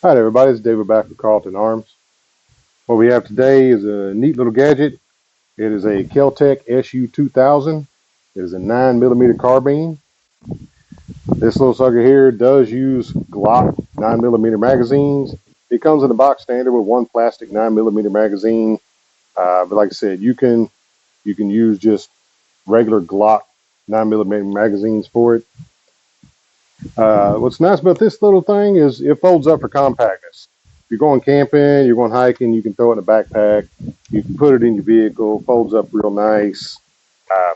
All right, everybody, it's David back with Carlton Arms. What we have today is a neat little gadget. It is a Kel Tec SU2000. It is a 9mm carbine. This little sucker here does use Glock 9mm magazines. It comes in the box standard with one plastic 9mm magazine. But like I said, you can use just regular Glock 9mm magazines for it. What's nice about this little thing is it folds up for compactness. If you're going camping, you're going hiking, you can throw it in a backpack. You can put it in your vehicle, folds up real nice. Uh,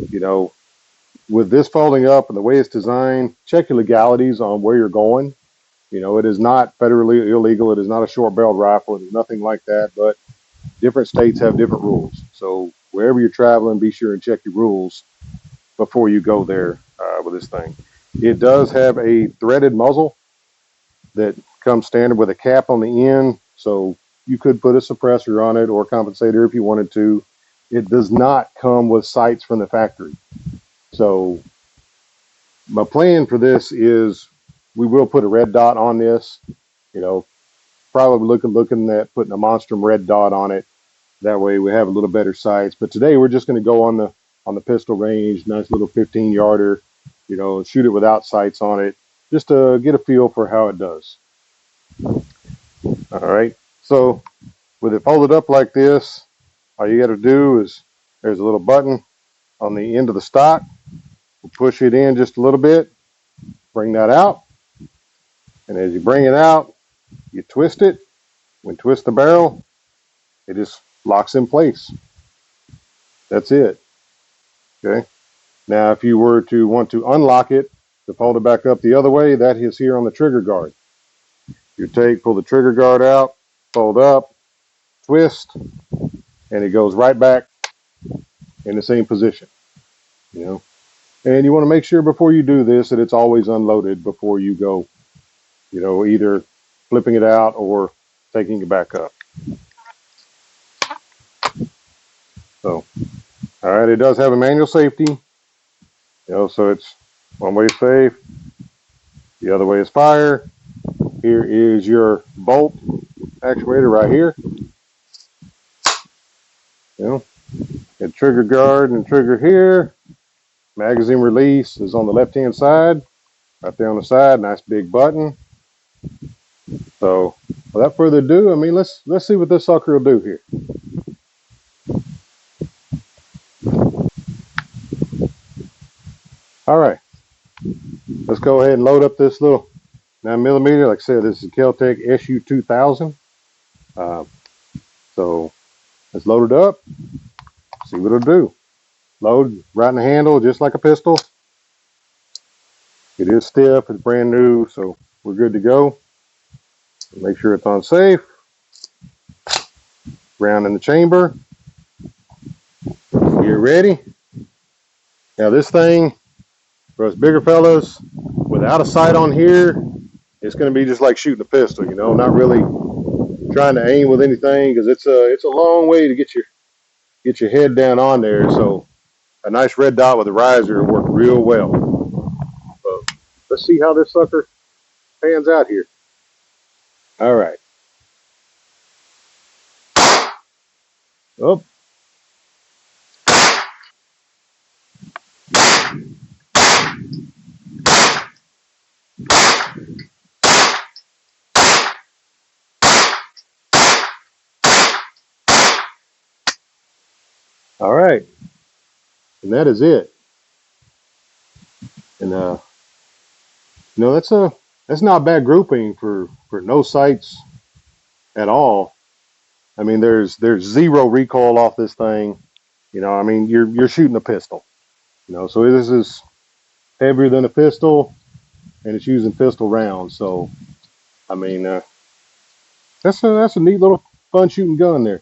you know, with this folding up and the way it's designed, check your legalities on where you're going. It is not federally illegal. It is not a short-barreled rifle. It is nothing like that, but different states have different rules. So wherever you're traveling, be sure and check your rules before you go there with this thing. It does have a threaded muzzle that comes standard with a cap on the end, so you could put a suppressor on it or a compensator if you wanted to. It does not come with sights from the factory. So my plan for this is we will put a red dot on this, probably looking at putting a Monstrum red dot on it. That way we have a little better sights. But today we're just going to go on the pistol range, nice little 15-yarder, shoot it without sights on it, just to get a feel for how it does. All right. So with it folded up like this, all you got to do is there's a little button on the end of the stock. We'll push it in just a little bit, bring that out. And as you bring it out, you twist it. When you twist the barrel, it just locks in place. That's it. Okay. Now, if you were to want to unlock it, to fold it back up the other way, that is here on the trigger guard. You pull the trigger guard out, fold up, twist, and it goes right back in the same position. And you want to make sure before you do this that it's always unloaded before you go, either flipping it out or taking it back up. So, all right, it does have a manual safety, so it's one way safe, the other way is fire. Here is your bolt actuator right here. And trigger guard and trigger here. Magazine release is on the left-hand side, right there on the side. Nice big button. So, without further ado, let's see what this sucker will do here. All right, let's go ahead and load up this little 9mm. Like I said, this is Kel Tec SU2000. So let's load it up, see what it'll do. Load right in the handle, just like a pistol. It is stiff, it's brand new, so we're good to go. Make sure it's on safe. Round in the chamber. You're ready. Now this thing, for us bigger fellas, without a sight on here, it's going to be just like shooting a pistol. Not really trying to aim with anything because it's a long way to get your head down on there. So a nice red dot with a riser will work real well. So let's see how this sucker pans out here. All right. Oh. All right. And that is it. And that's not a bad grouping for no sights at all. There's zero recoil off this thing. You're shooting a pistol. So this is heavier than a pistol, and it's using pistol rounds. So, that's a neat little fun shooting gun there.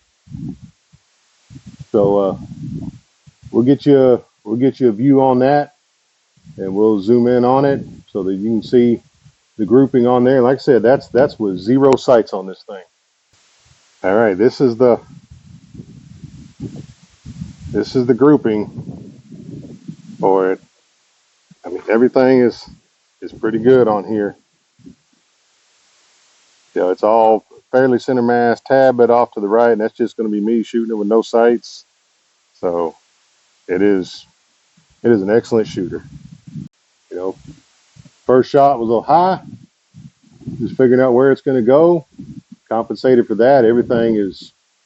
So we'll get you a view on that, and we'll zoom in on it so that you can see the grouping on there. Like I said, that's with zero sights on this thing. All right, this is the grouping for it. Everything is pretty good on here. You know, it's all fairly center mass, tad bit off to the right, and that's just going to be me shooting it with no sights. So it is an excellent shooter. You know, first shot was a little high, just figuring out where it's going to go. Compensated for that, everything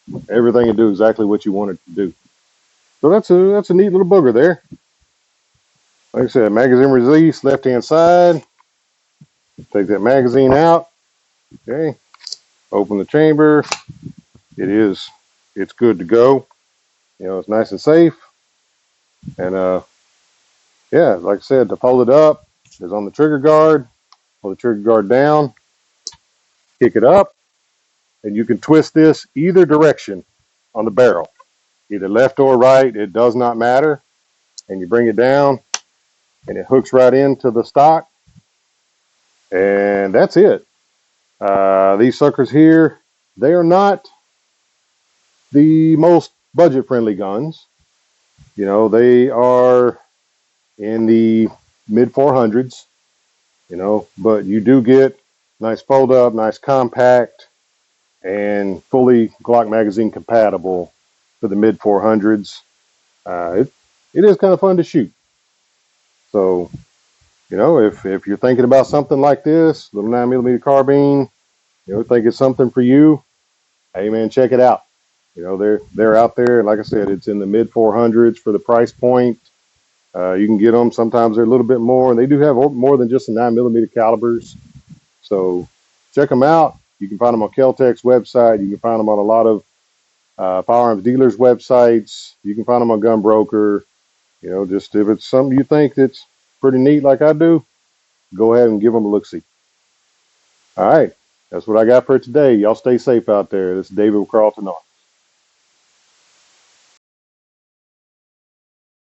will do exactly what you want it to do. So that's a neat little booger there. Like I said, magazine release, left hand side. Take that magazine out. Okay, open the chamber. It's good to go. You know, it's nice and safe. And yeah, like I said, to pull it up is on the trigger guard. Pull the trigger guard down, kick it up, and you can twist this either direction on the barrel, either left or right. It does not matter. And you bring it down, and it hooks right into the stock, and that's it. These suckers here, they are not the most budget friendly guns. You know, they are in the mid 400s, you know, but you do get nice fold up, nice compact, and fully Glock magazine compatible for the mid 400s. It is kind of fun to shoot. So, you know, if you're thinking about something like this, little 9mm carbine, you know, think it's something for you, hey man, check it out. You know, they're out there, and like I said, it's in the mid 400s for the price point. You can get them. Sometimes they're a little bit more, and they do have more than just the 9mm calibers. So check them out. You can find them on Kel Tec's website. You can find them on a lot of firearms dealers' websites. You can find them on Gun Broker. You know, just if it's something you think that's pretty neat, like I do, go ahead and give them a look see. All right, that's what I got for today. Y'all stay safe out there. This is David with Carlton Arms.